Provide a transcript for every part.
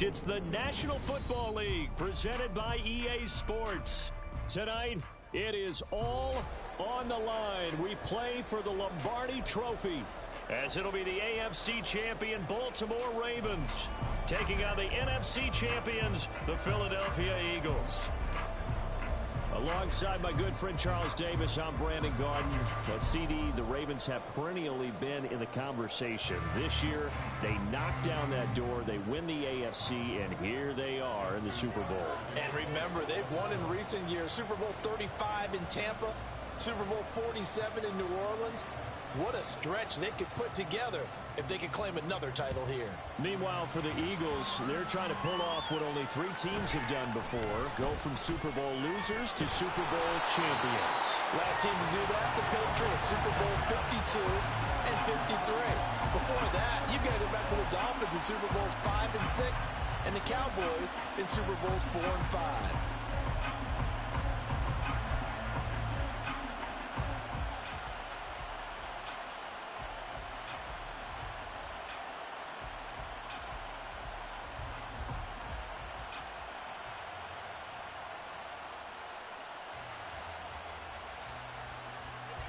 It's the National Football League presented by EA Sports. Tonight, it is all on the line. We play for the Lombardi Trophy, as it'll be the AFC champion Baltimore Ravens taking on the NFC champions, the Philadelphia Eagles. Alongside my good friend Charles Davis, I'm Brandon Gaudin. CD, the Ravens have perennially been in the conversation. This year, they knock down that door, they win the AFC, and here they are in the Super Bowl. And remember, they've won in recent years. Super Bowl 35 in Tampa, Super Bowl 47 in New Orleans. What a stretch they could put together if they could claim another title here. Meanwhile, for the Eagles, they're trying to pull off what only 3 teams have done before, go from Super Bowl losers to Super Bowl champions. Last team to do that, the Patriots, Super Bowl 52 and 53. Before that, you've got to go back to the Dolphins in Super Bowls 5 and 6, and the Cowboys in Super Bowls 4 and 5.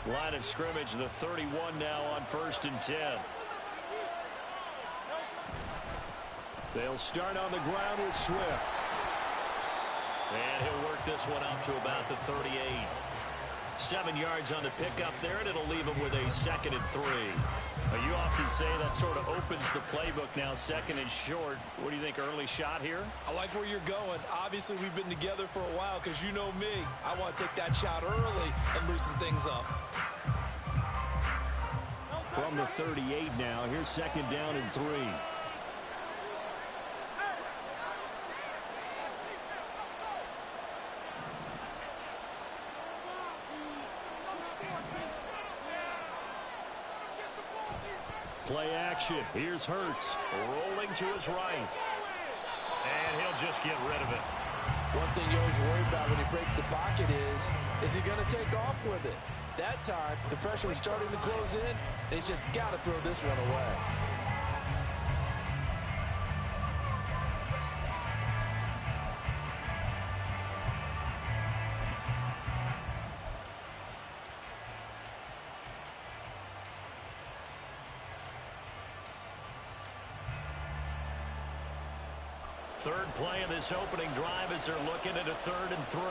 Line of scrimmage, the 31 now on 1st and 10. They'll start on the ground with Swift. And he'll work this one up to about the 38. 7 yards on the pickup there, and it'll leave him with a 2nd and 3. You often say that sort of opens the playbook now, 2nd and short. What do you think, early shot here? I like where you're going. Obviously, we've been together for a while because you know me. I want to take that shot early and loosen things up. From the 38 now, here's 2nd down and 3. Play action. Here's Hurts rolling to his right. And he'll just get rid of it. One thing you always worry about when he breaks the pocket is he going to take off with it? That time, the pressure was starting to close in, and he's just got to throw this one away. Third play of this opening drive as they're looking at a 3rd and 3.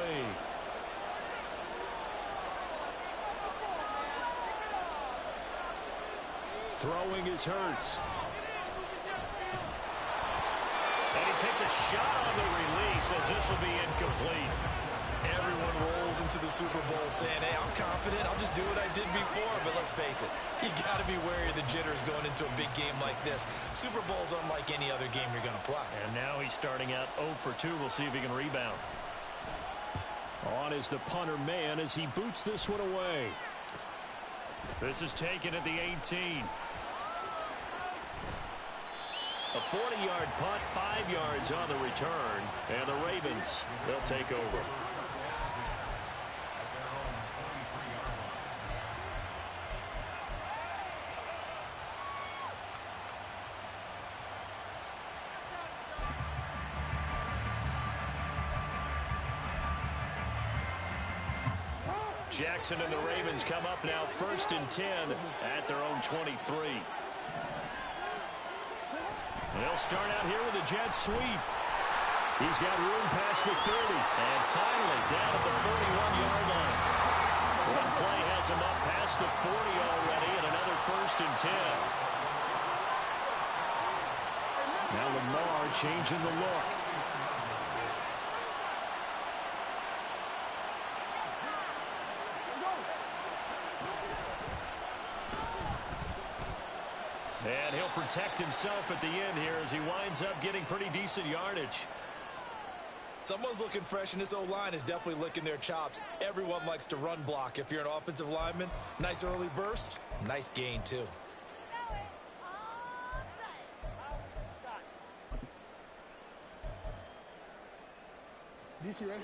Throwing is Hurts. And he takes a shot on the release as this will be incomplete. Everyone rolls into the Super Bowl saying, hey, I'm confident. I'll just do what I did before. But let's face it, you got to be wary of the jitters going into a big game like this. Super Bowl's unlike any other game you're going to play. And now he's starting out 0 for 2. We'll see if he can rebound. On is the punter man as he boots this one away. This is taken at the 18. A 40-yard punt, 5 yards on the return. And the Ravens, they'll take over. Jackson and the Ravens come up now 1st and 10 at their own 23. They'll start out here with a jet sweep. He's got room past the 30. And finally down at the 41-yard line. One play has him up past the 40 already, and another 1st and 10. Now Lamar changing the look. And he'll protect himself at the end here as he winds up getting pretty decent yardage. Someone's looking fresh, and this O-line is definitely licking their chops. Everyone likes to run block. If you're an offensive lineman, nice early burst, nice gain too.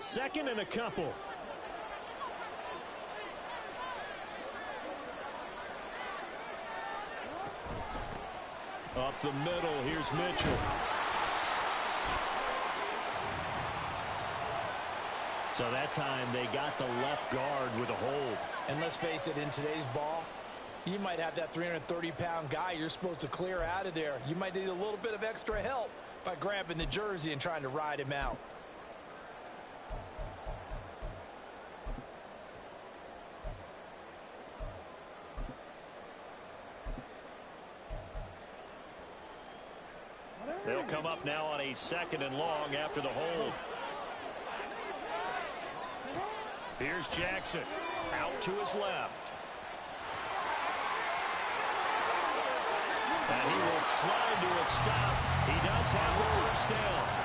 Second and a couple. Up the middle, here's Mitchell. So that time they got the left guard with a hold. And let's face it, in today's ball, you might have that 330-pound guy you're supposed to clear out of there. You might need a little bit of extra help by grabbing the jersey and trying to ride him out. They'll come up now on a 2nd and long after the hold. Here's Jackson out to his left. And he will slide to a stop. He does have the first down.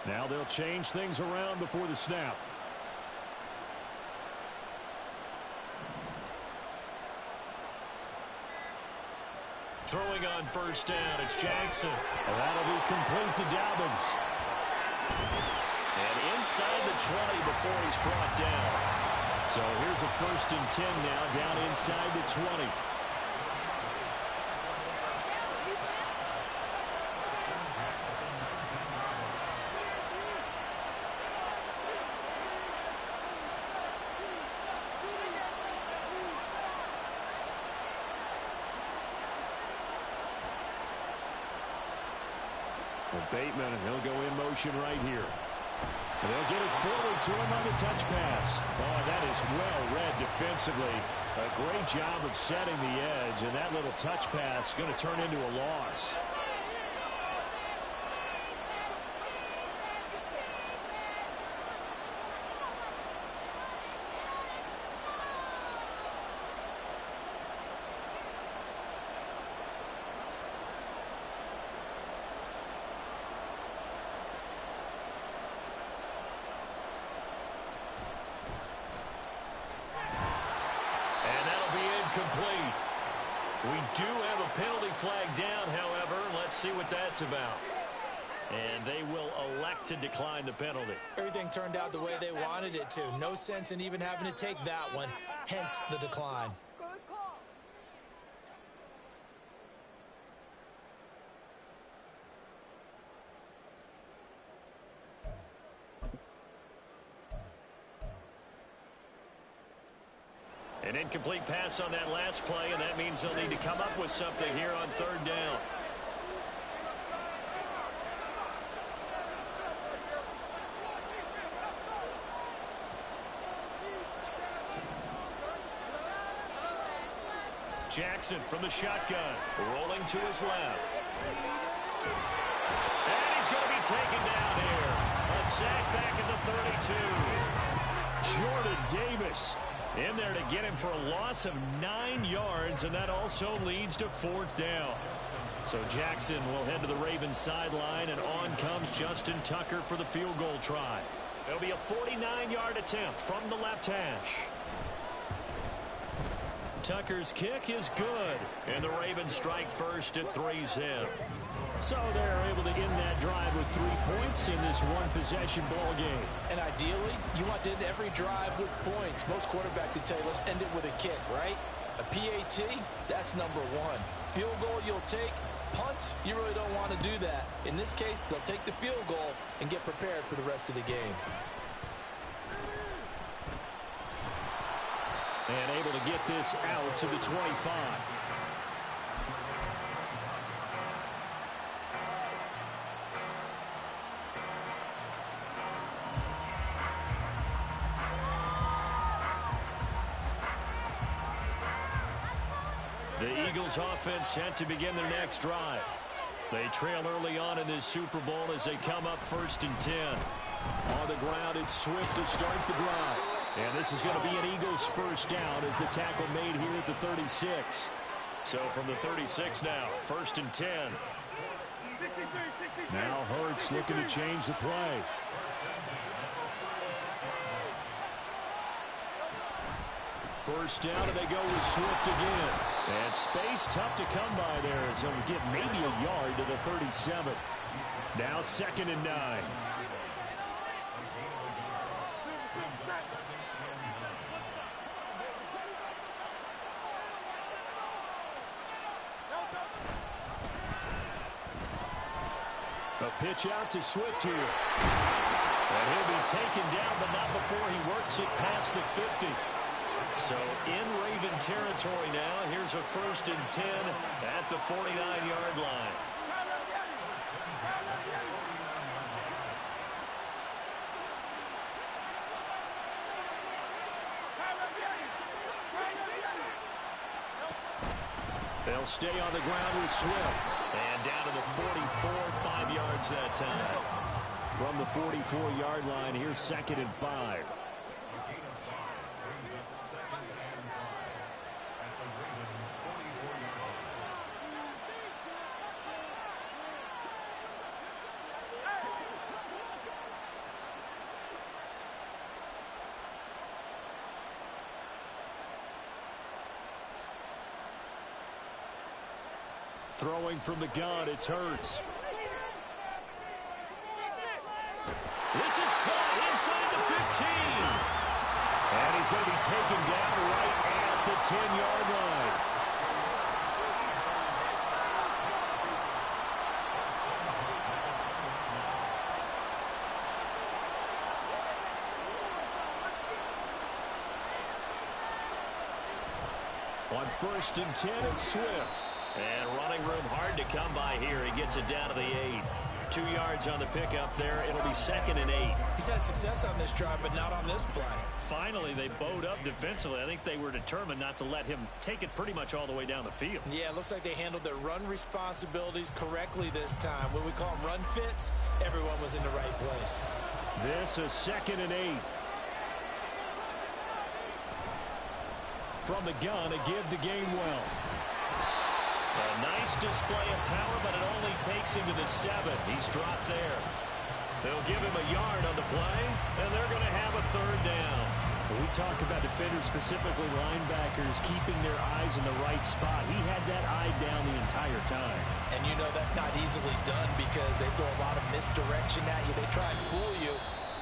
Now they'll change things around before the snap. Throwing on first down, it's Jackson. And that'll be complete to Dobbins. And inside the 20 before he's brought down. So here's a 1st and 10 now, down inside the 20. Bateman, and he'll go in motion right here. And they'll get it forward to him on the touch pass. Oh, that is well read defensively. A great job of setting the edge, and that little touch pass is going to turn into a loss. Complete. We do have a penalty flag down, however. Let's see what that's about. And they will elect to decline the penalty. Everything turned out the way they wanted it to. No sense in even having to take that one, hence the decline. An incomplete pass on that last play, and that means they'll need to come up with something here on 3rd down. Jackson from the shotgun, rolling to his left. And he's going to be taken down here. A sack back at the 32. Jordan Davis in there to get him for a loss of 9 yards, and that also leads to 4th down. So Jackson will head to the Ravens sideline, and on comes Justin Tucker for the field goal try. It'll be a 49-yard attempt from the left hash. Tucker's kick is good, and the Ravens strike first at 3-zip. So they're able to end that drive with 3 points in this one-possession ball game. And ideally, you want to end every drive with points. Most quarterbacks would tell you, let's end it with a kick, right? A PAT, that's number 1. Field goal you'll take. Punts, you really don't want to do that. In this case, they'll take the field goal and get prepared for the rest of the game. And able to get this out to the 25. The Eagles offense set to begin their next drive. They trail early on in this Super Bowl as they come up 1st and 10. On the ground, it's Swift to start the drive. And this is going to be an Eagles first down as the tackle made here at the 36. So from the 36 now, 1st and 10. Now Hurts looking to change the play. First down, and they go with Swift again. And space tough to come by there as he'll get maybe a yard to the 37. Now 2nd and 9. A pitch out to Swift here. And he'll be taken down, but not before he works it past the 50. So in Raven territory now. Here's a 1st and 10 at the 49-yard line. They'll stay on the ground with Swift. And down to the 44, 5 yards that time. From the 44-yard line, here's 2nd and 5. Throwing from the gun, it's Hurts. This is caught inside the 15. And he's going to be taken down right at the 10-yard line. On 1st and 10, it's Swift. And running room hard to come by here. He gets it down to the 8. 2 yards on the pickup there. It'll be 2nd and 8. He's had success on this drive, but not on this play. Finally, they bowed up defensively. I think they were determined not to let him take it pretty much all the way down the field. Yeah, it looks like they handled their run responsibilities correctly this time. What we call them run fits, everyone was in the right place. This is 2nd and 8. From the gun, a give to Gainwell. A nice display of power, but it only takes him to the 7. He's dropped there. They'll give him a yard on the play, and they're going to have a 3rd down. When we talk about defenders, specifically linebackers, keeping their eyes in the right spot, he had that eye down the entire time. And you know that's not easily done because they throw a lot of misdirection at you. They try and fool you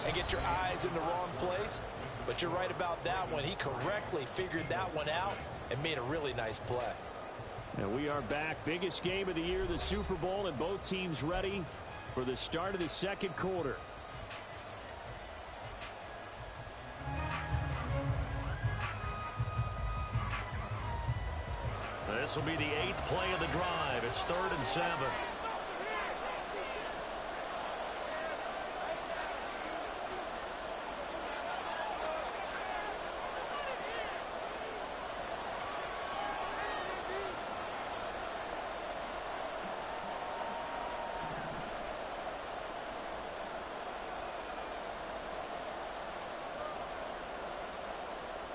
and get your eyes in the wrong place. But you're right about that one. He correctly figured that one out and made a really nice play. And we are back. Biggest game of the year, the Super Bowl, and both teams ready for the start of the 2nd quarter. This will be the 8th play of the drive. It's 3rd and 7.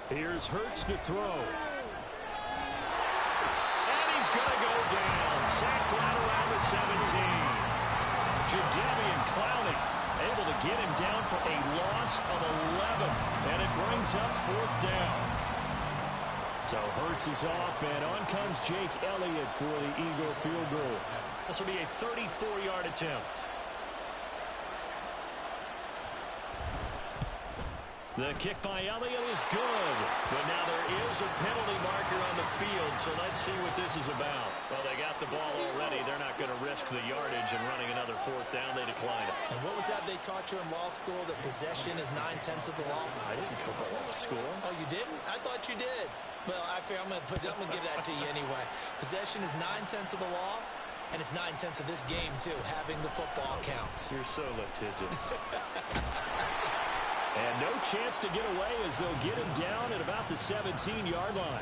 Here's Hurts to throw. And he's going to go down. Sacked right around the 17. Jadeveon Clowney able to get him down for a loss of 11. And it brings up 4th down. So Hurts is off, and on comes Jake Elliott for the Eagle field goal. This will be a 34-yard attempt. The kick by Elliott is good. But now there is a penalty marker on the field, so let's see what this is about. Well, they got the ball already. They're not going to risk the yardage and running another 4th down. They decline it. And what was that they taught you in law school, that possession is 9/10 of the law? I didn't go to law school. Oh, you didn't? I thought you did. Well, I'm going to give that to you anyway. Possession is 9/10 of the law, and it's 9/10 of this game, too, having the football counts. You're so litigious. And no chance to get away as they'll get him down at about the 17-yard line.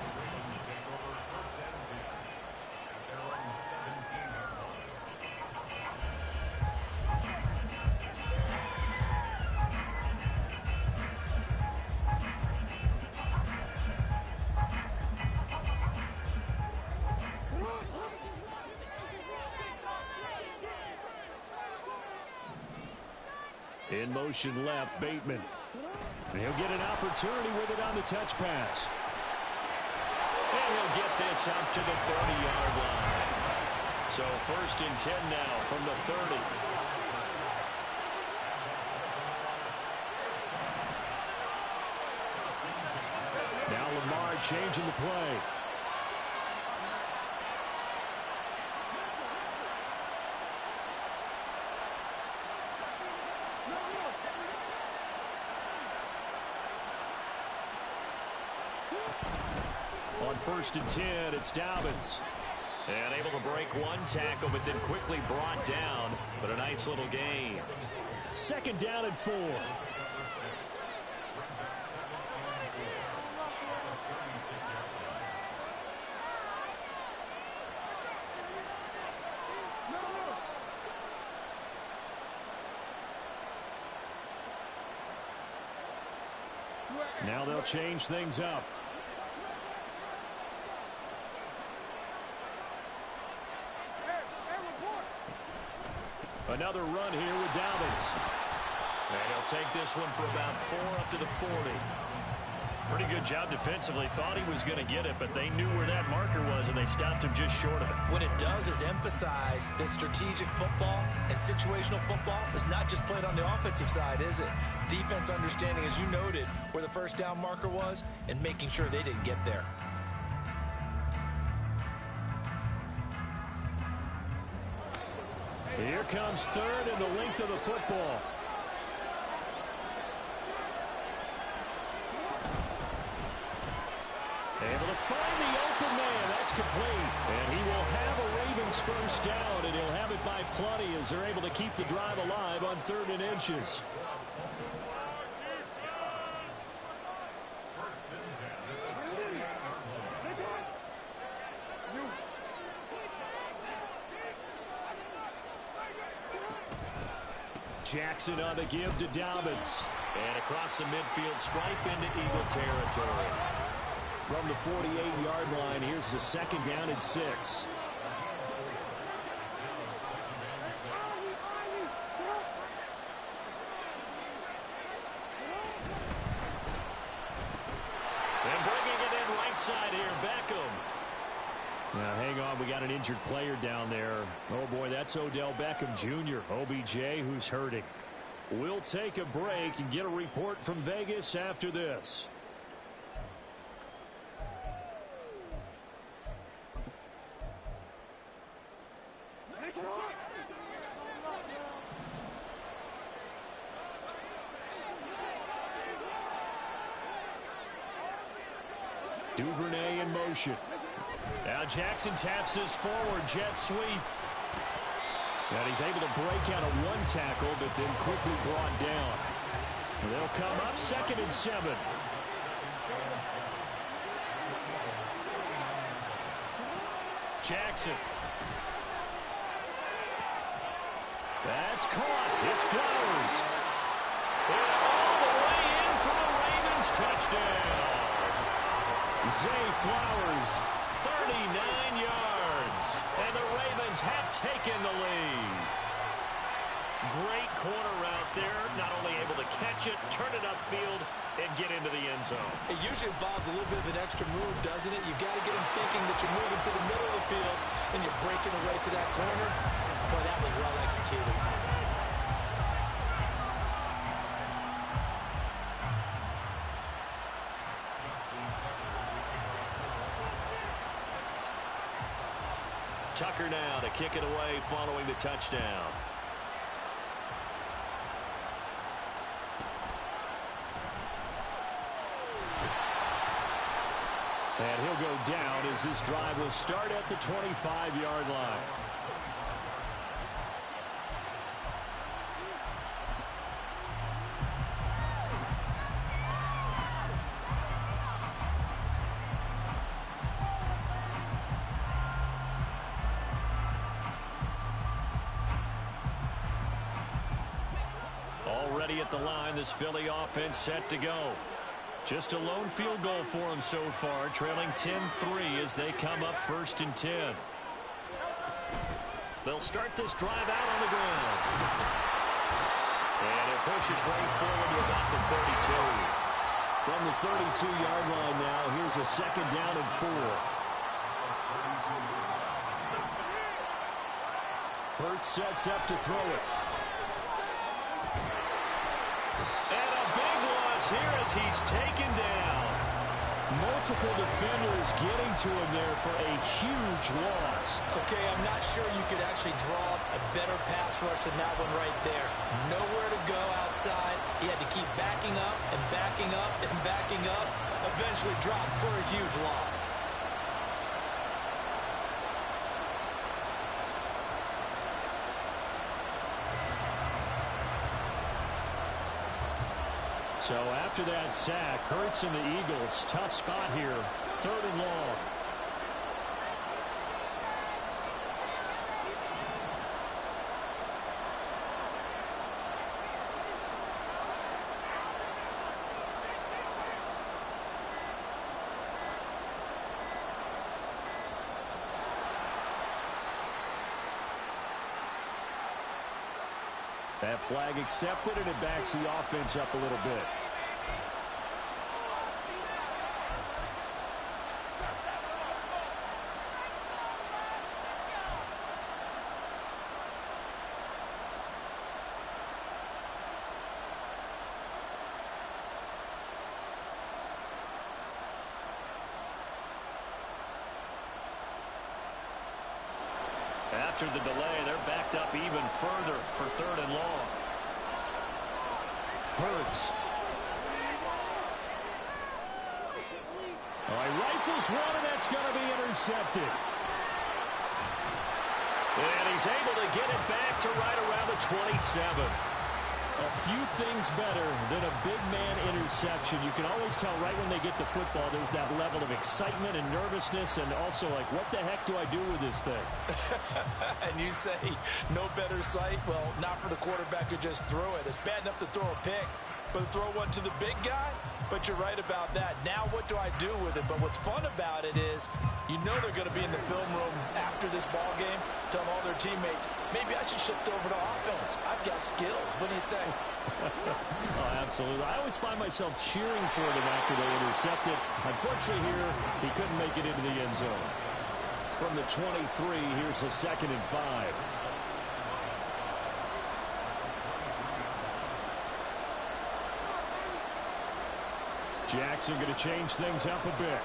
In motion left, Bateman. And he'll get an opportunity with it on the touch pass. And he'll get this up to the 30-yard line. So 1st and 10 now from the 30. Now Lamar changing the play. first and 10. It's Dobbins. And able to break one tackle, but then quickly brought down. But a nice little gain. Second down and 4. Now they'll change things up. Another run here with Dobbins. And he'll take this one for about 4 up to the 40. Pretty good job defensively. Thought he was going to get it, but they knew where that marker was, and they stopped him just short of it. What it does is emphasize that strategic football and situational football is not just played on the offensive side, is it? Defense understanding, as you noted, where the first down marker was and making sure they didn't get there. Here comes third and the length of the football. Able to find the open man. That's complete. And he will have a Ravens first down, and he'll have it by plenty as they're able to keep the drive alive on 3rd and inches. Jackson on the give to Dobbins. And across the midfield stripe into Eagle territory. From the 48-yard line, here's the second down and 6. And bringing it in right side here, Beckham. Now, hang on, we got an injured player down there. Oh, boy, that's Odell Beckham Jr., OBJ, who's hurting. We'll take a break and get a report from Vegas after this. Duvernay in motion. Now Jackson taps this forward jet sweep. And he's able to break out of one tackle, but then quickly brought down. And they'll come up 2nd and 7. Jackson. That's caught. It's Flowers. And all the way in for a Ravens touchdown. Zay Flowers, 39 yards. And the Ravens have taken the lead. Great corner route there. Not only able to catch it, turn it upfield, and get into the end zone. It usually involves a little bit of an extra move, doesn't it? You've got to get them thinking that you're moving to the middle of the field and you're breaking away to that corner. Boy, that was well executed. Tucker now to kick it away following the touchdown. And he'll go down as this drive will start at the 25-yard line. Already at the line, this Philly offense set to go. Just a lone field goal for them so far, trailing 10-3 as they come up 1st and 10. They'll start this drive out on the ground. And it pushes right forward to about the 32. From the 32-yard line now, here's a 2nd down and 4. Hurts sets up to throw it. Here as he's taken down. Multiple defenders getting to him there for a huge loss. Okay, I'm not sure you could actually draw a better pass rush than that one right there. Nowhere to go outside. He had to keep backing up and backing up and backing up. Eventually dropped for a huge loss. So after that sack, Hurts and the Eagles, tough spot here, 3rd and long. That flag accepted, and it backs the offense up a little bit. After the delay, they're backed up even further for 3rd and long. Hurts. All right, rifles one, and that's going to be intercepted. And he's able to get it back to right around the 27. A few things better than a big man interception. You can always tell right when they get the football, there's that level of excitement and nervousness, and also like, what the heck do I do with this thing? And you say, no better sight? Well, not for the quarterback who just threw it. It's bad enough to throw a pick, but to throw one to the big guy? But you're right about that. Now what do I do with it? But what's fun about it is, you know they're going to be in the film room after this ball game, telling all their teammates, maybe I should shift over to offense. I've got skills. What do you think? Oh, absolutely. I always find myself cheering for them after they intercept it. Unfortunately here, he couldn't make it into the end zone. From the 23, here's the 2nd and 5. Jackson going to change things up a bit.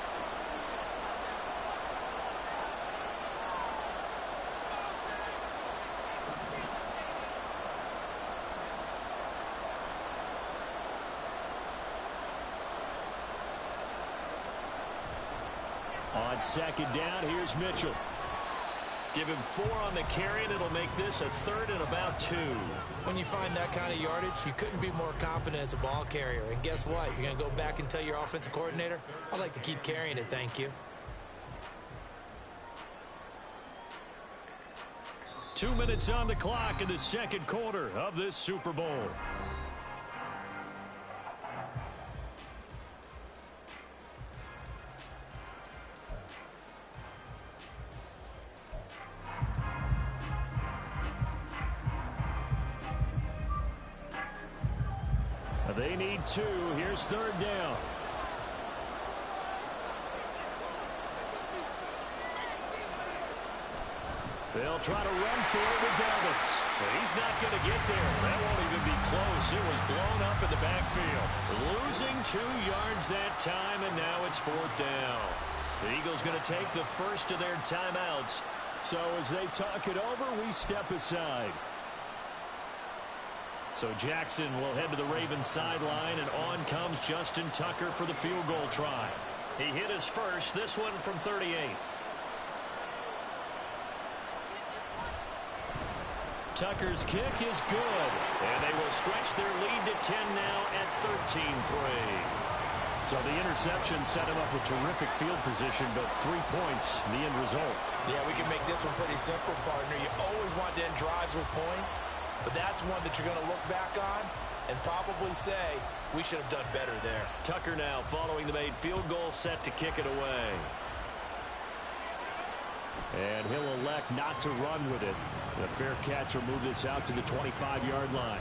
On 2nd down, here's Mitchell. Give him 4 on the carry, and it'll make this a 3rd and about 2. When you find that kind of yardage, you couldn't be more confident as a ball carrier. And guess what? You're going to go back and tell your offensive coordinator, I'd like to keep carrying it, thank you. 2 minutes on the clock in the 2nd quarter of this Super Bowl. They need 2. Here's 3rd down. They'll try to run for it with Dobbins. He's not going to get there. That won't even be close. It was blown up in the backfield. Losing 2 yards that time, and now it's 4th down. The Eagles going to take the first of their timeouts. So as they talk it over, we step aside. So Jackson will head to the Ravens sideline, and on comes Justin Tucker for the field goal try. He hit his first, this one from 38. Tucker's kick is good, and they will stretch their lead to 10 now at 13-3. So the interception set him up with terrific field position, but 3 points, the end result. Yeah, we can make this one pretty simple, partner. You always want to end drives with points, but that's one that you're going to look back on and probably say, we should have done better there. Tucker now following the made field goal, set to kick it away. And he'll elect not to run with it. The fair catch will move this out to the 25-yard line.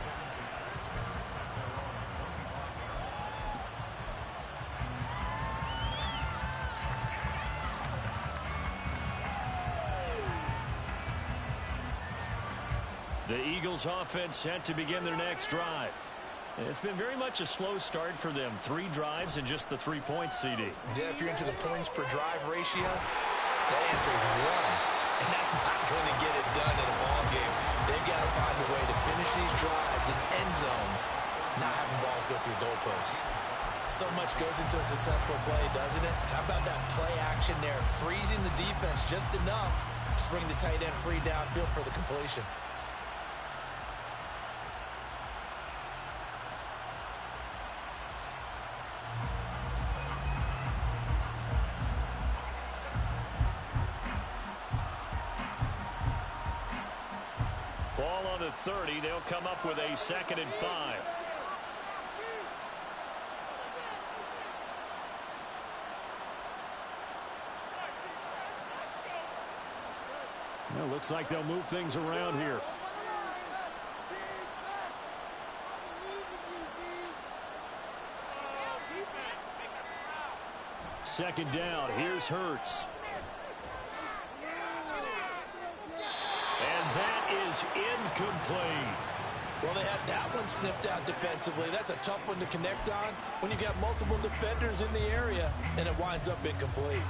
The Eagles offense set to begin their next drive. It's been very much a slow start for them. 3 drives and just the 3 points, CD. Yeah, if you're into the points per drive ratio, that answer is 1. And that's not going to get it done in a ball game. They've got to find a way to finish these drives in end zones, not having balls go through goalposts. So much goes into a successful play, doesn't it? How about that play action there, freezing the defense just enough to bring the tight end free downfield for the completion. Ball on the 30. They'll come up with a 2nd and 5. Well, looks like they'll move things around here. Second down. Here's Hurts. And that is incomplete. Well, they had that one snipped out defensively. That's a tough one to connect on when you got multiple defenders in the area, and it winds up incomplete.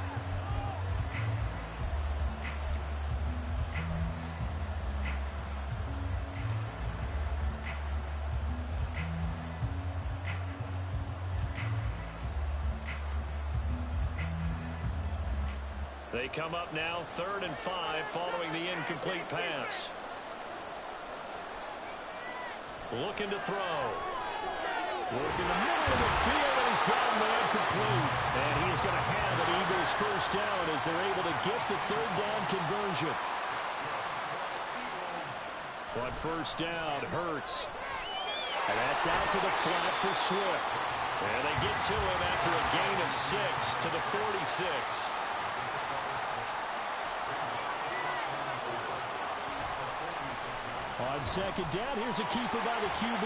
They come up now 3rd and 5 following the incomplete pass. Looking to throw. Work in the middle of the field, and he's got a man complete. And he is going to have an Eagles first down as they're able to get the 3rd down conversion. But first down, Hurts. And that's out to the flat for Swift. And they get to him after a gain of 6 to the 46. On second down, here's a keeper by the QB. 5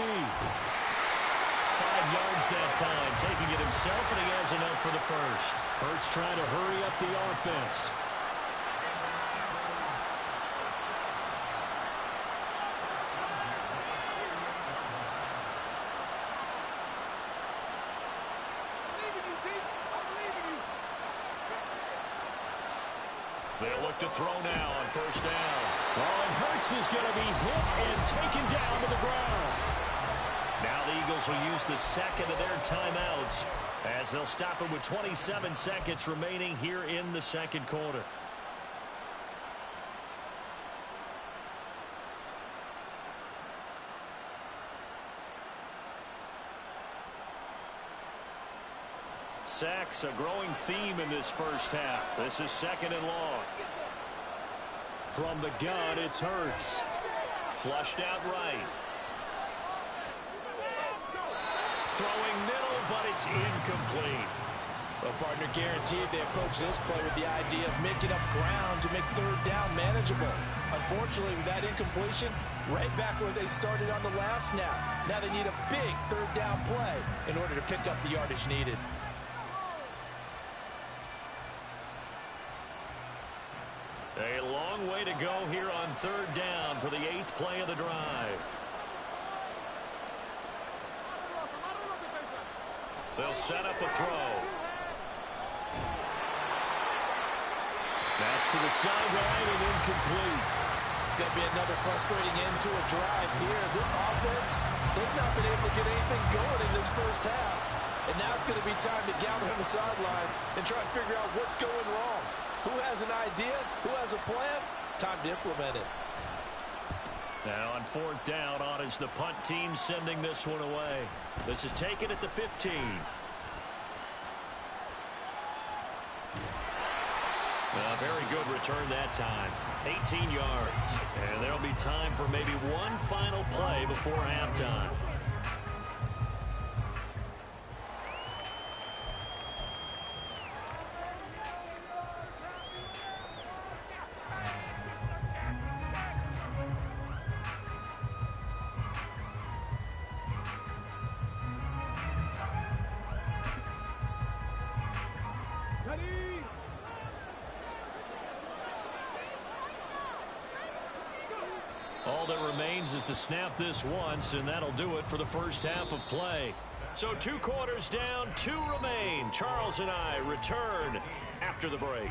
yards that time, taking it himself, and he has enough for the first. Hurts trying to hurry up the offense. They'll look to throw now on first down. Oh, and Hurts is going to be hit and taken down to the ground. Now the Eagles will use the second of their timeouts as they'll stop it with 27 seconds remaining here in the second quarter. Sacks, a growing theme in this first half. This is 2nd and long. From the gun, it's Hurts. Flushed out right. Throwing middle, but it's incomplete. Well, partner, guaranteed they approach this play with the idea of making up ground to make 3rd down manageable. Unfortunately, with that incompletion, right back where they started on the last snap. Now they need a big 3rd down play in order to pick up the yardage needed. A long way to go here on 3rd down for the 8th play of the drive. They'll set up a throw. That's to the sideline and incomplete. It's going to be another frustrating end to a drive here. This offense, they've not been able to get anything going in this first half. And now it's going to be time to gather on the sidelines and try and figure out what's going wrong. Who has an idea? Who has a plan? Time to implement it. Now on 4th down, on is the punt team sending this one away. This is taken at the 15. A very good return that time. 18 yards. And there'll be time for maybe one final play before halftime. All that remains is to snap this once, and that'll do it for the first half of play. So 2 quarters down, 2 remain. Charles and I return after the break.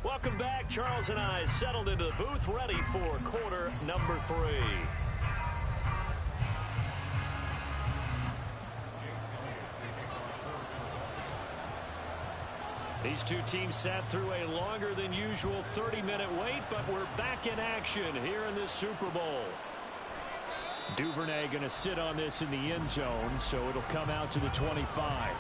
Welcome back. Charles and I settled into the booth, ready for quarter number 3. He These two teams sat through a longer than usual 30-minute wait, but we're back in action here in this Super Bowl. Duvernay going to sit on this in the end zone, so it'll come out to the 25.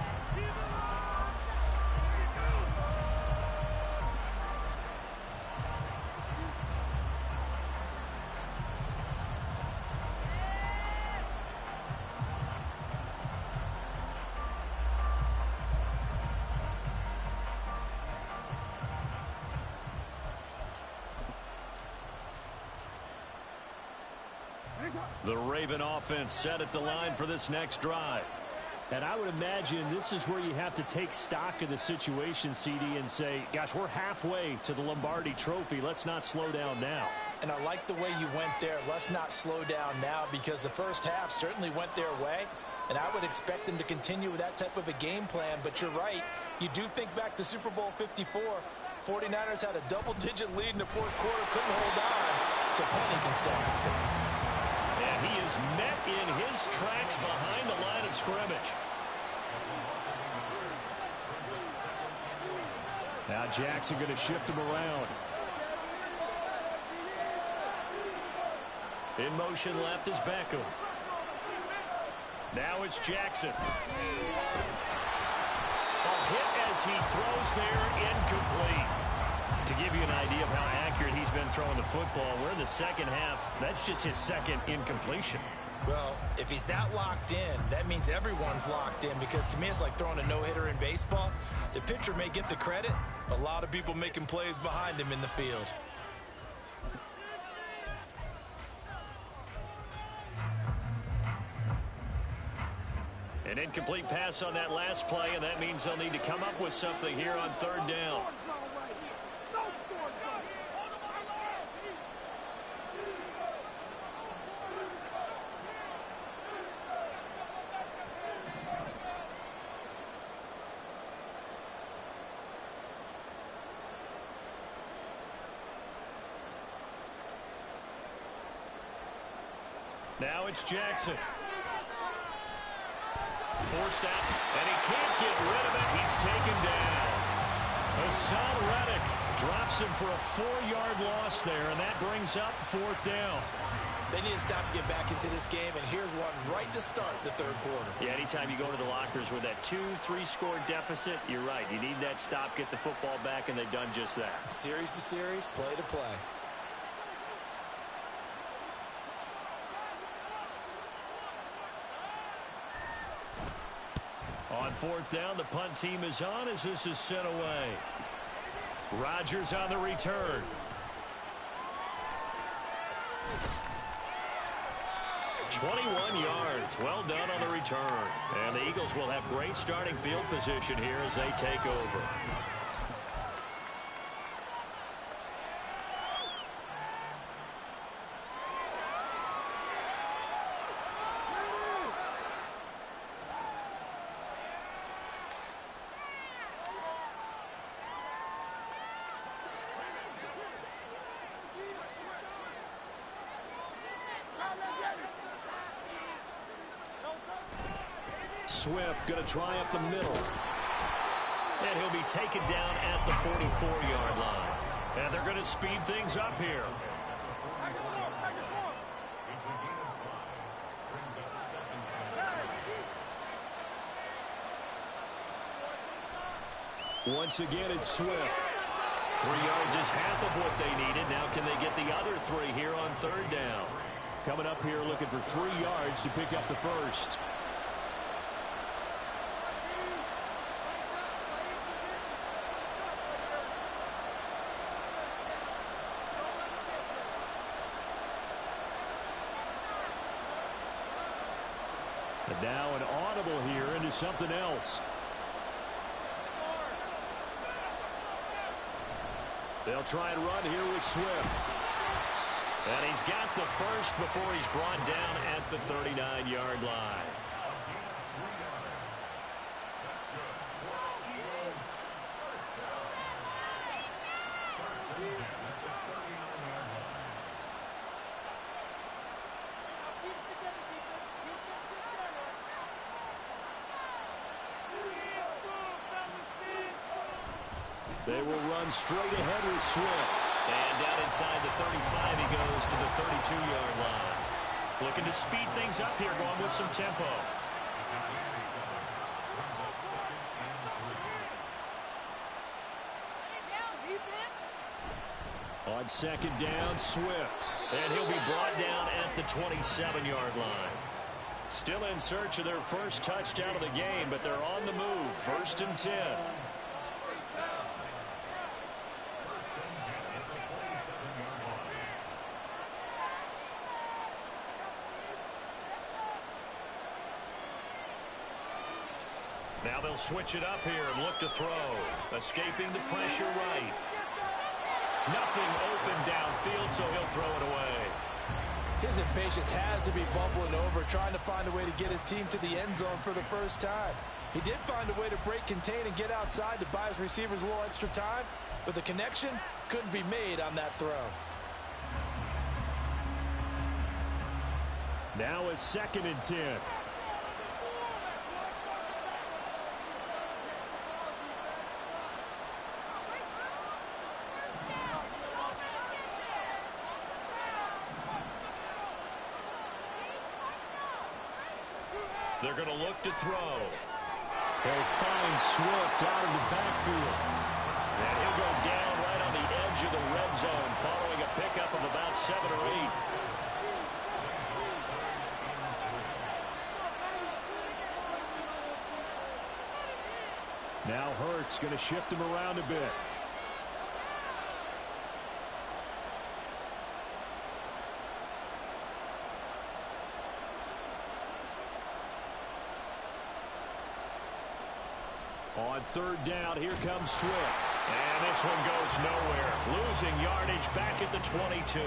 The Raven offense set at the line for this next drive. And I would imagine this is where you have to take stock of the situation, CD, and say, gosh, we're halfway to the Lombardi Trophy. Let's not slow down now. And I like the way you went there. Let's not slow down now, because the first half certainly went their way. And I would expect them to continue with that type of a game plan. But you're right. You do think back to Super Bowl 54. 49ers had a double-digit lead in the fourth quarter, couldn't hold on, so plenty can still happen. And he is met in his tracks behind the line of scrimmage. Now Jackson going to shift him around. In motion left is Beckham. Now it's Jackson. A hit as he throws there, incomplete. To give you an idea of how accurate he's been throwing the football, we're in the second half. That's just his second incompletion. Well, if he's that locked in, that means everyone's locked in, because to me it's like throwing a no-hitter in baseball. The pitcher may get the credit. A lot of people making plays behind him in the field. An incomplete pass on that last play, and that means they'll need to come up with something here on third down. Now it's Jackson. Forced out, and he can't get rid of it. He's taken down. Hassan Reddick drops him for a 4-yard loss there, and that brings up fourth down. They need to stop to get back into this game, and here's one right to start the third quarter. Yeah, anytime you go to the lockers with that 2-3 score deficit, you're right. You need that stop, get the football back, and they've done just that. Series to series, play to play. On fourth down, the punt team is on as this is sent away. Rodgers on the return. "21 yards. Well done on the return. And the Eagles will have great starting field position here as they take over. Swift going to try up the middle. And he'll be taken down at the 44-yard line. And they're going to speed things up here. Once again, it's Swift. 3 yards is half of what they needed. Now can they get the other 3 here on third down? Coming up here looking for 3 yards to pick up the first. And now an audible here into something else. They'll try and run here with Swift. And he's got the first before he's brought down at the 39-yard line. run straight ahead with Swift. And down inside the 35, he goes to the 32-yard line. Looking to speed things up here, going with some tempo. On second down, Swift. And he'll be brought down at the 27-yard line. Still in search of their first touchdown of the game, but they're on the move. 1st and 10. Now they'll switch it up here and look to throw. Escaping the pressure right. Nothing open downfield, so he'll throw it away. His impatience has to be bubbling over, trying to find a way to get his team to the end zone for the first time. He did find a way to break contain and get outside to buy his receivers a little extra time, but the connection couldn't be made on that throw. Now a 2nd and 10. They're going to look to throw. They'll find Swift out of the backfield. And he'll go down right on the edge of the red zone following a pickup of about 7 or 8. Now Hurts going to shift him around a bit. On 3rd down, here comes Swift. And this one goes nowhere. Losing yardage back at the 22.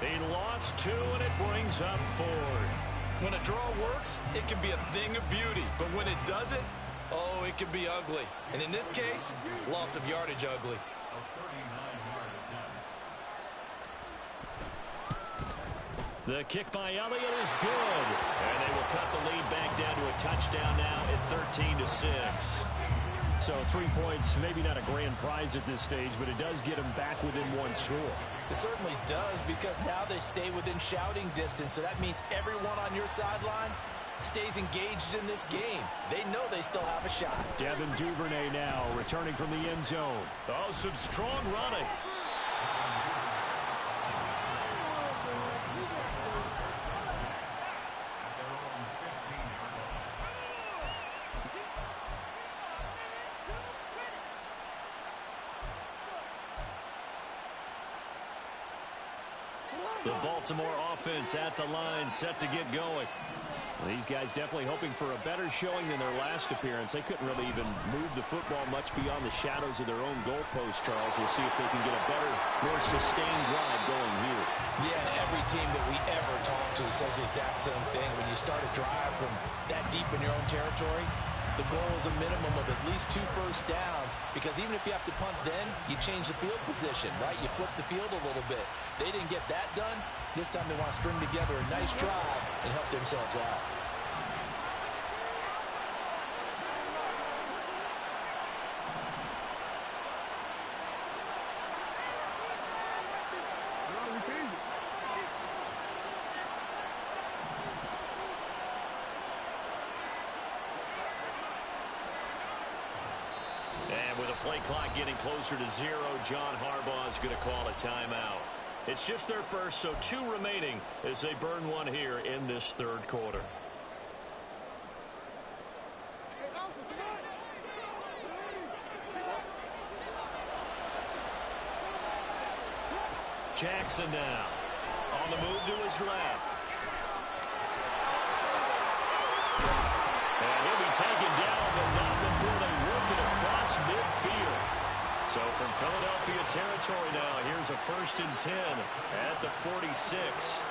He lost 2, and it brings up 4th. When a draw works, it can be a thing of beauty. But when it doesn't, oh, it can be ugly. And in this case, loss of yardage ugly. The kick by Elliott is good. And they will cut the lead back down to a touchdown now at 13-6. So 3 points, maybe not a grand prize at this stage, but it does get them back within 1 score. It certainly does, because now they stay within shouting distance. So that means everyone on your sideline stays engaged in this game. They know they still have a shot. Devin Duvernay now returning from the end zone. Oh, some strong running. The Baltimore offense at the line, set to get going. These guys definitely hoping for a better showing than their last appearance. They couldn't really even move the football much beyond the shadows of their own goalpost, Charles. We'll see if they can get a better, more sustained drive going here. Yeah, and every team that we ever talk to says the exact same thing. When you start a drive from that deep in your own territory, the goal is a minimum of at least 2 first downs, because even if you have to punt then, you change the field position, right? You flip the field a little bit. They didn't get that done. This time they want to string together a nice drive and help themselves out. And with a play clock getting closer to 0, John Harbaugh is going to call a timeout. It's just their first, so 2 remaining as they burn 1 here in this 3rd quarter. Jackson now on the move to his left. And he'll be taken down, but not before they work it across midfield. So from Philadelphia territory now, here's a 1st and 10 at the 46.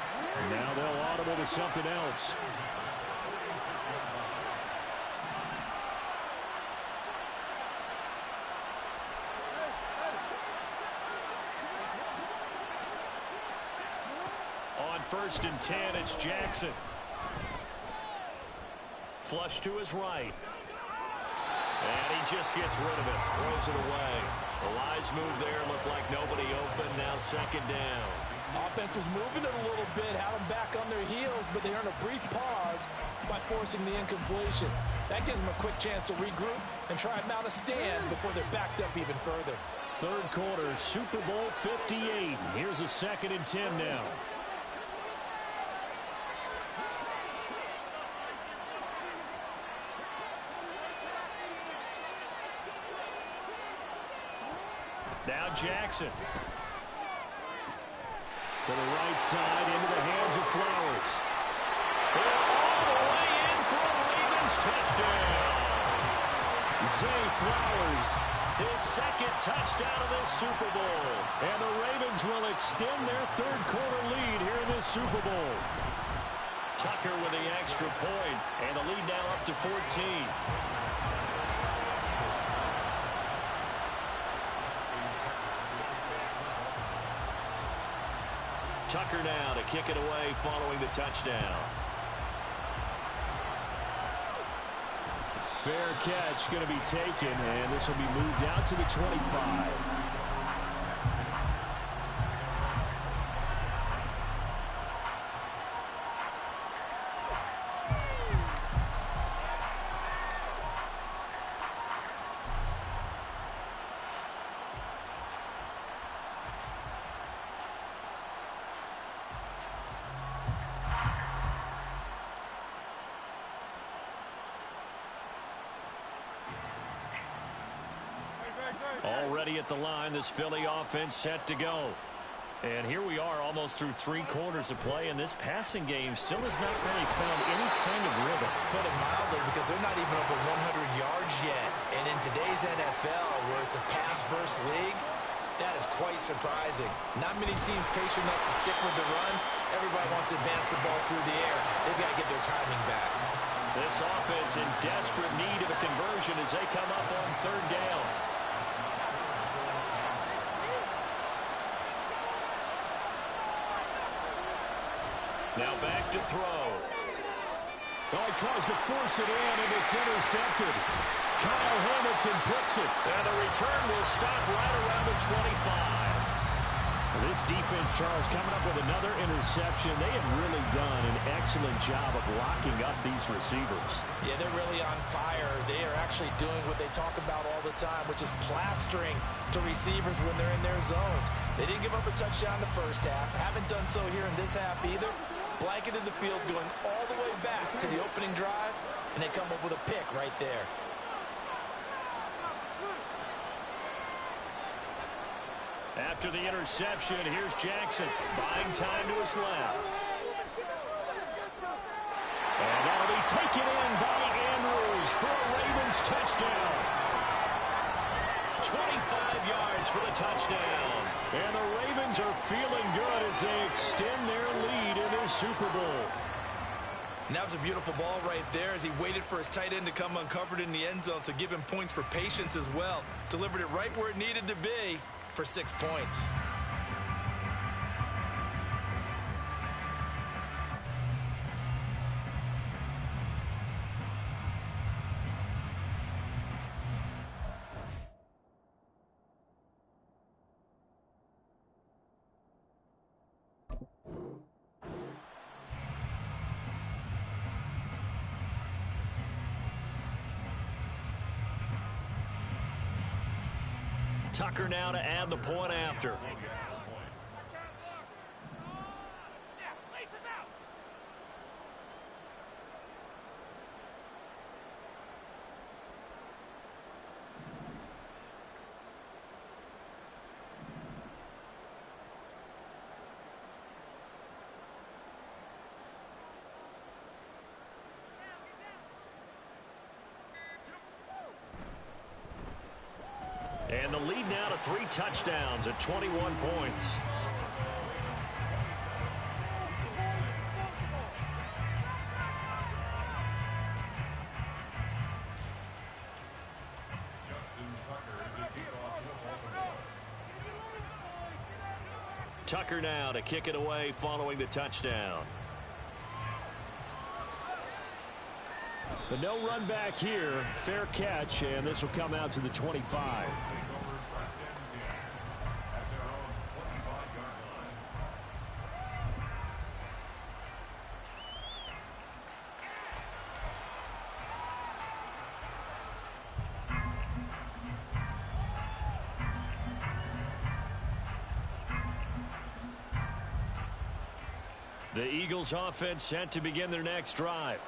Now they'll audible to something else. On 1st and 10, it's Jackson. Flush to his right. And he just gets rid of it. Throws it away. A wise move there. Looked like nobody open. Now second down. Offense was moving it a little bit, had them back on their heels, but they earned a brief pause by forcing the incompletion. That gives them a quick chance to regroup and try and mount a stand before they're backed up even further. Third quarter, Super Bowl 58. Here's a 2nd and 10 now. Now Jackson. To the right side, into the hands of Flowers. All the way in for a Ravens touchdown. Zay Flowers, his 2nd touchdown of this Super Bowl. And the Ravens will extend their third quarter lead here in this Super Bowl. Tucker with the extra point, and the lead now up to 14. Tucker now to kick it away following the touchdown. Fair catch going to be taken, and this will be moved out to the 25. Already at the line, this Philly offense set to go. And here we are almost through 3 quarters of play, and this passing game still has not really found any kind of rhythm. Put it mildly, because they're not even over 100 yards yet. And in today's NFL, where it's a pass-first league, that is quite surprising. Not many teams patient enough to stick with the run. Everybody wants to advance the ball through the air. They've got to get their timing back. This offense in desperate need of a conversion as they come up on 3rd down. Now back to throw. Oh, he tries to force it in, and it's intercepted. Kyle Hamilton picks it. And the return will stop right around the 25. This defense, Charles, coming up with another interception. They have really done an excellent job of locking up these receivers. Yeah, they're really on fire. They are actually doing what they talk about all the time, which is plastering to receivers when they're in their zones. They didn't give up a touchdown in the first half. Haven't done so here in this half either. Blanketed the field going all the way back to the opening drive, and they come up with a pick right there. After the interception, here's Jackson, buying time to his left. And that'll be taken in by Andrews for a Ravens touchdown. 25 yards for the touchdown. And the Ravens are feeling good as they extend their lead in this Super Bowl. And that was a beautiful ball right there as he waited for his tight end to come uncovered in the end zone, so give him points for patience as well. Delivered it right where it needed to be for 6 points. Tucker now to add the point after. And the lead now to 3 touchdowns at 21 points. Tucker now to kick it away following the touchdown. But no run back here. Fair catch, and this will come out to the 25. The Eagles offense set to begin their next drive.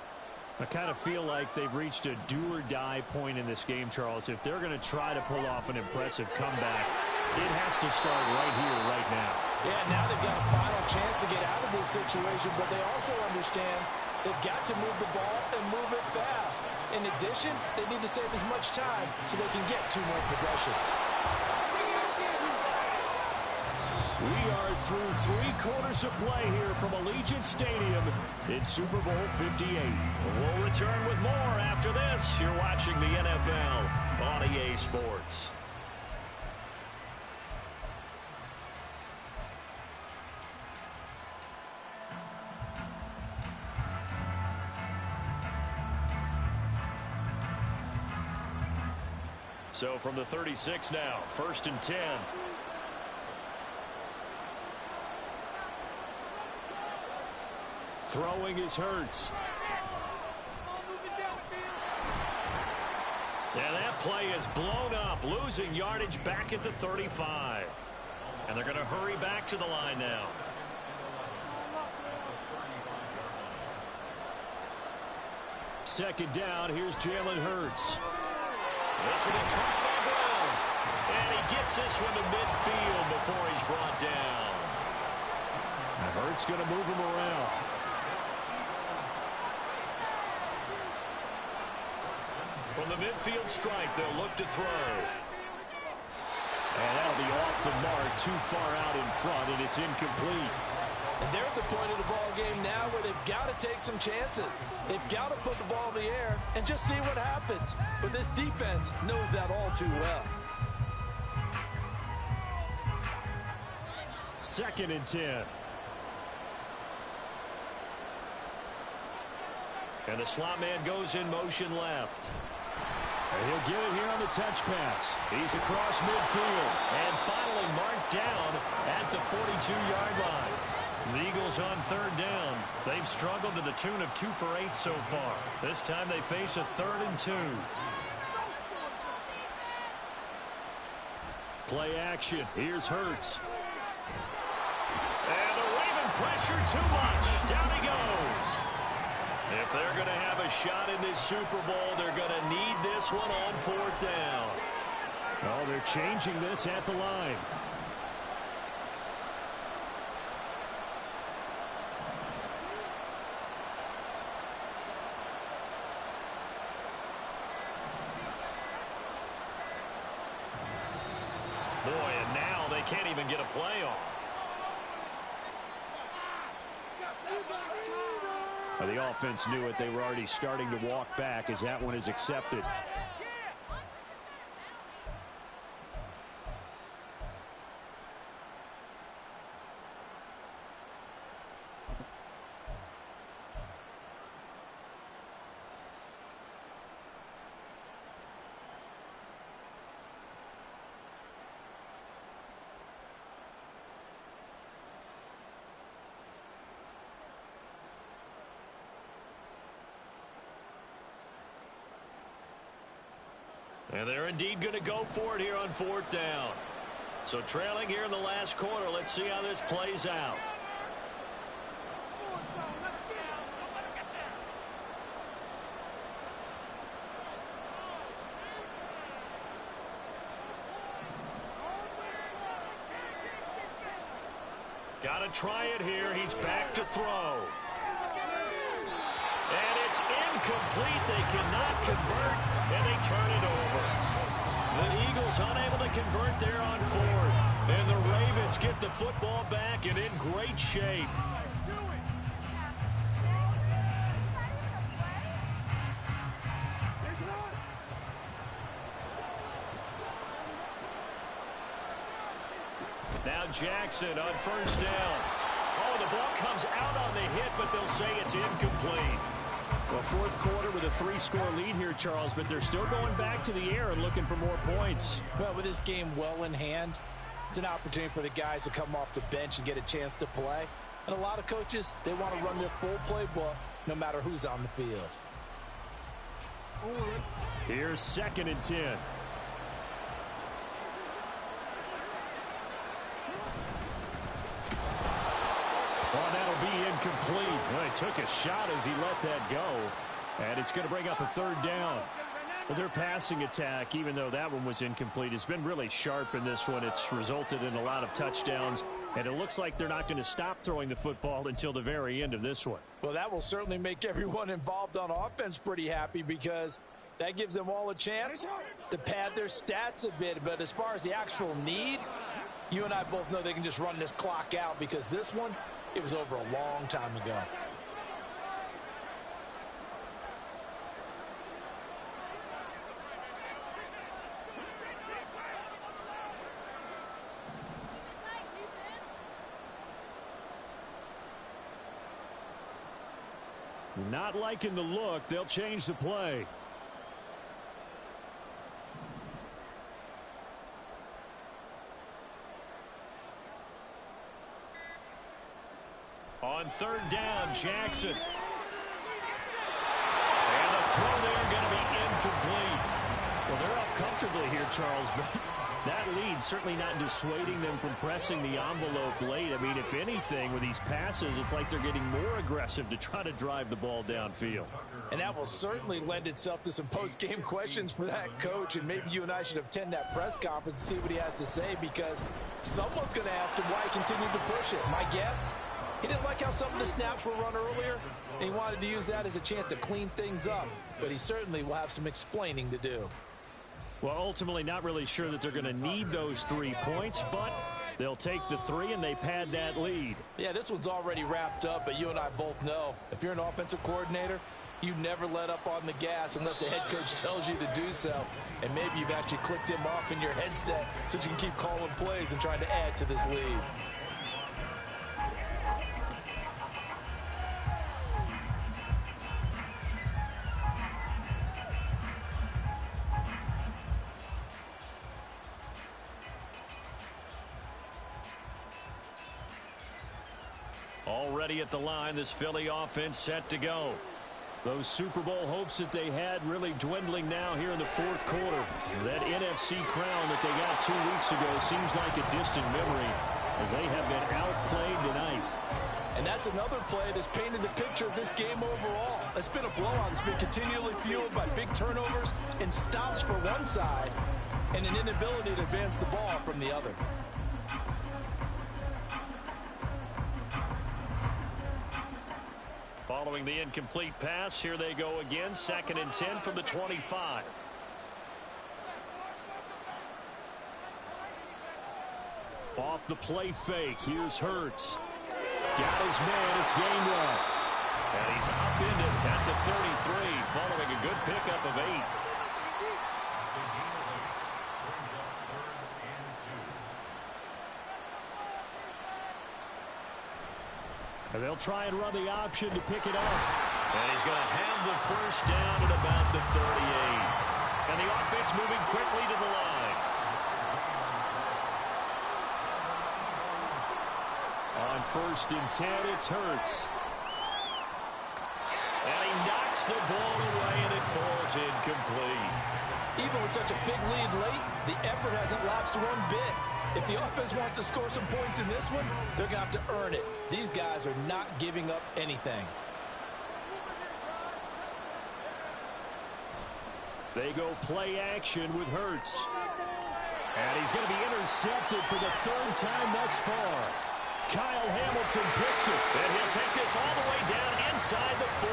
I kind of feel like they've reached a do-or-die point in this game, Charles. If they're going to try to pull off an impressive comeback, it has to start right here, right now. Yeah, now they've got a final chance to get out of this situation, but they also understand they've got to move the ball and move it fast. In addition, they need to save as much time so they can get 2 more possessions. We are through 3 quarters of play here from Allegiant Stadium in Super Bowl 58. We'll return with more after this. You're watching the NFL on EA Sports. So from the 36 now, 1st and 10. Throwing is Hurts. And that play is blown up, losing yardage back at the 35. And they're going to hurry back to the line now. Second down, here's Jalen Hurts. This will be caught by Brown. And he gets this one to midfield before he's brought down. And Hurts going to move him around. From the midfield stripe, they'll look to throw. And that'll be off the mark, too far out in front, and it's incomplete. And they're at the point of the ball game now where they've got to take some chances. They've got to put the ball in the air and just see what happens. But this defense knows that all too well. 2nd and 10. And the slot man goes in motion left. And he'll get it here on the touch pass. He's across midfield. And finally marked down at the 42-yard line. The Eagles on 3rd down. They've struggled to the tune of 2 for 8 so far. This time they face a 3rd and 2. Play action. Here's Hurts. And the Raven pressure too much. Down he goes. If they're going to have a shot in this Super Bowl, they're going to need this one on 4th down. Oh, they're changing this at the line. Boy, and now they can't even get a play off. The offense knew it. They were already starting to walk back as that one is accepted. And they're indeed going to go for it here on 4th down. So trailing here in the last quarter. Let's see how this plays out. Got to try it here. He's back to throw. And it's incomplete. They cannot convert, and they turn it over. The Eagles unable to convert there on 4th. And the Ravens get the football back and in great shape. Now Jackson on 1st down. Oh, the ball comes out on the hit, but they'll say it's incomplete. Well, 4th quarter with a 3-score lead here, Charles, but they're still going back to the air and looking for more points. Well, with this game well in hand, it's an opportunity for the guys to come off the bench and get a chance to play. And a lot of coaches, they want to run their full playbook no matter who's on the field. Here's 2nd and 10. Oh, that'll be incomplete. Well, he took a shot as he let that go. And it's going to bring up a third down. Well, their passing attack, even though that one was incomplete, has been really sharp in this one. It's resulted in a lot of touchdowns, and it looks like they're not going to stop throwing the football until the very end of this one. Well, that will certainly make everyone involved on offense pretty happy because that gives them all a chance to pad their stats a bit. But as far as the actual need, you and I both know they can just run this clock out because this one, it was over a long time ago. Not liking the look. They'll change the play. On third down, Jackson. And the throw there going to be incomplete. Well, they're up comfortably here, Charles, but that lead certainly not dissuading them from pressing the envelope late. I mean, if anything, with these passes, it's like they're getting more aggressive to try to drive the ball downfield. And that will certainly lend itself to some post-game questions for that coach, and maybe you and I should attend that press conference and see what he has to say because someone's going to ask him why he continued to push it. My guess, he didn't like how some of the snaps were run earlier, and he wanted to use that as a chance to clean things up. But he certainly will have some explaining to do. Well, ultimately not really sure that they're going to need those 3 points, but they'll take the 3 and they pad that lead. Yeah, this one's already wrapped up, but you and I both know if you're an offensive coordinator, you never let up on the gas unless the head coach tells you to do so. And maybe you've actually clicked him off in your headset so you can keep calling plays and trying to add to this lead. Already at the line, this Philly offense set to go. Those Super Bowl hopes that they had really dwindling now here in the fourth quarter. That NFC crown that they got 2 weeks ago seems like a distant memory as they have been outplayed tonight. And that's another play that's painted the picture of this game overall. It's been a blowout. It's been continually fueled by big turnovers and stops for one side and an inability to advance the ball from the other. Following the incomplete pass, here they go again. 2nd and 10 from the 25. Off the play fake, here's Hurts. Got his man, it's game 1. And he's upended at the 33, following a good pickup of 8. And they'll try and run the option to pick it up. And he's going to have the first down at about the 38. And the offense moving quickly to the line. On 1st and 10, it's Hurts. And he knocks the ball away, and it falls incomplete. Even with such a big lead late, the effort hasn't lapsed one bit. If the offense wants to score some points in this one, they're going to have to earn it. These guys are not giving up anything. They go play action with Hurts. And he's going to be intercepted for the 3rd time thus far. Kyle Hamilton picks it. And he'll take this all the way down inside the 40.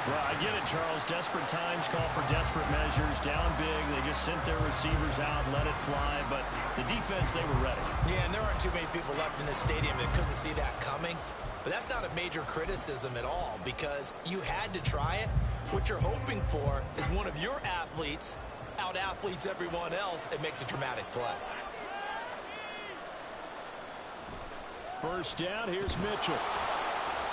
Well, I get it, Charles. Desperate times call for desperate measures. Down big, they just sent their receivers out and let it fly. But the defense, they were ready. Yeah, and there aren't too many people left in this stadium that couldn't see that coming. But that's not a major criticism at all because you had to try it. What you're hoping for is one of your athletes out-athletes everyone else and makes a dramatic play. First down, here's Mitchell.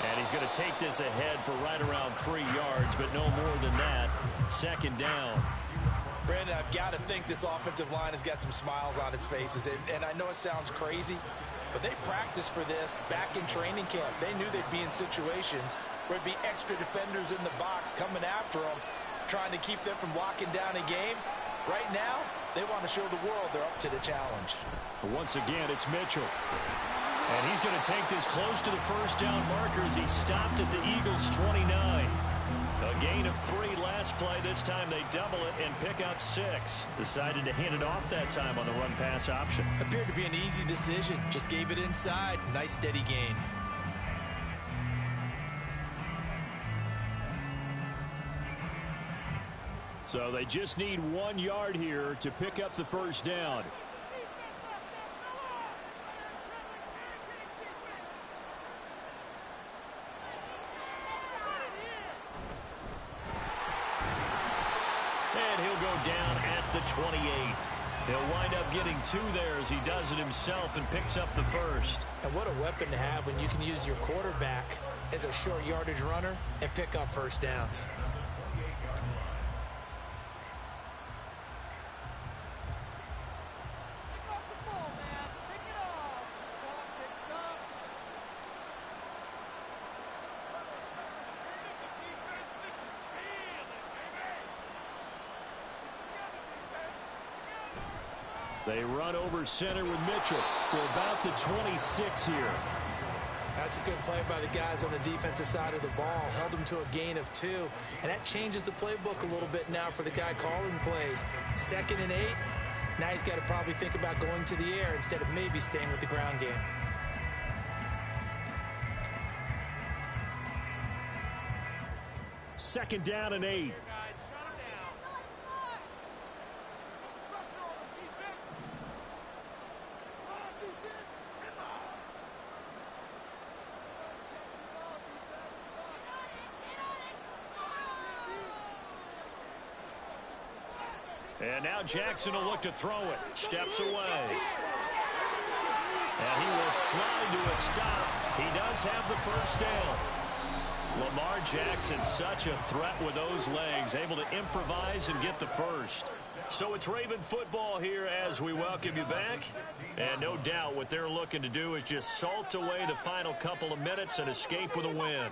And he's going to take this ahead for right around 3 yards, but no more than that. 2nd down. Brandon, I've got to think this offensive line has got some smiles on its faces. And I know it sounds crazy, but they practiced for this back in training camp. They knew they'd be in situations where it'd be extra defenders in the box coming after them, trying to keep them from locking down a game. Right now, they want to show the world they're up to the challenge. Once again, it's Mitchell. And he's going to take this close to the first down marker as he stopped at the Eagles' 29. A gain of 3 last play. This time they double it and pick up 6. Decided to hand it off that time on the run-pass option. Appeared to be an easy decision. Just gave it inside. Nice steady gain. So they just need 1 yard here to pick up the first down. And he'll go down at the 28. He'll wind up getting 2 there as he does it himself and picks up the first. And what a weapon to have when you can use your quarterback as a short yardage runner and pick up first downs. They run over center with Mitchell to about the 26 here. That's a good play by the guys on the defensive side of the ball. Held them to a gain of 2. And that changes the playbook a little bit now for the guy calling plays. 2nd and 8. Now he's got to probably think about going to the air instead of maybe staying with the ground game. Second down and 8. And now Jackson will look to throw it. Steps away. And he will slide to a stop. He does have the first down. Lamar Jackson, such a threat with those legs, able to improvise and get the first. So it's Raven football here as we welcome you back. And no doubt what they're looking to do is just salt away the final couple of minutes and escape with a win.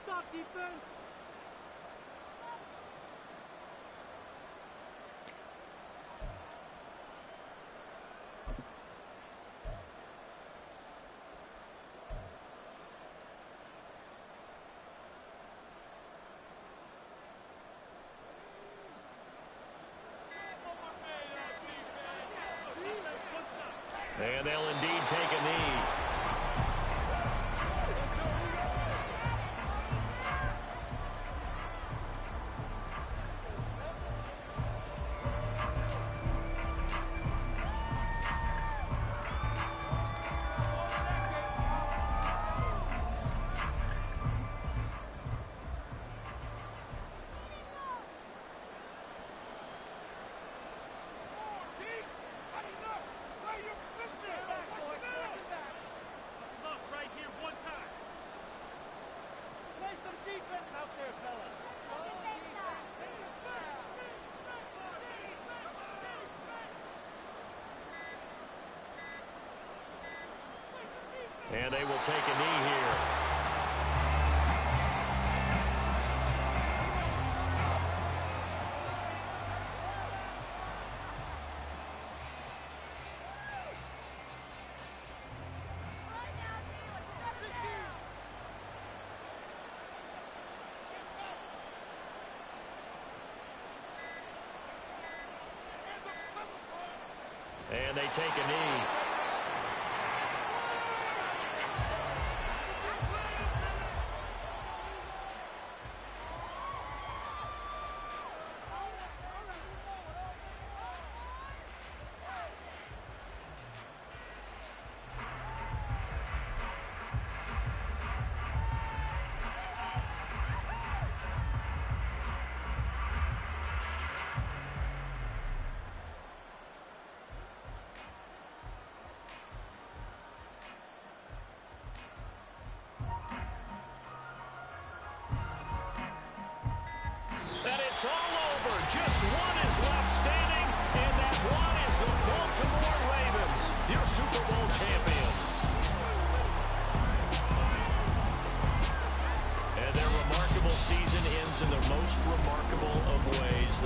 Stop defense. And they'll indeed take a knee. And they will take a knee here. And they take a knee. And it's all over. Just one is left standing, and that one is the Baltimore Ravens, your Super Bowl champions. And their remarkable season ends in the most remarkable of ways.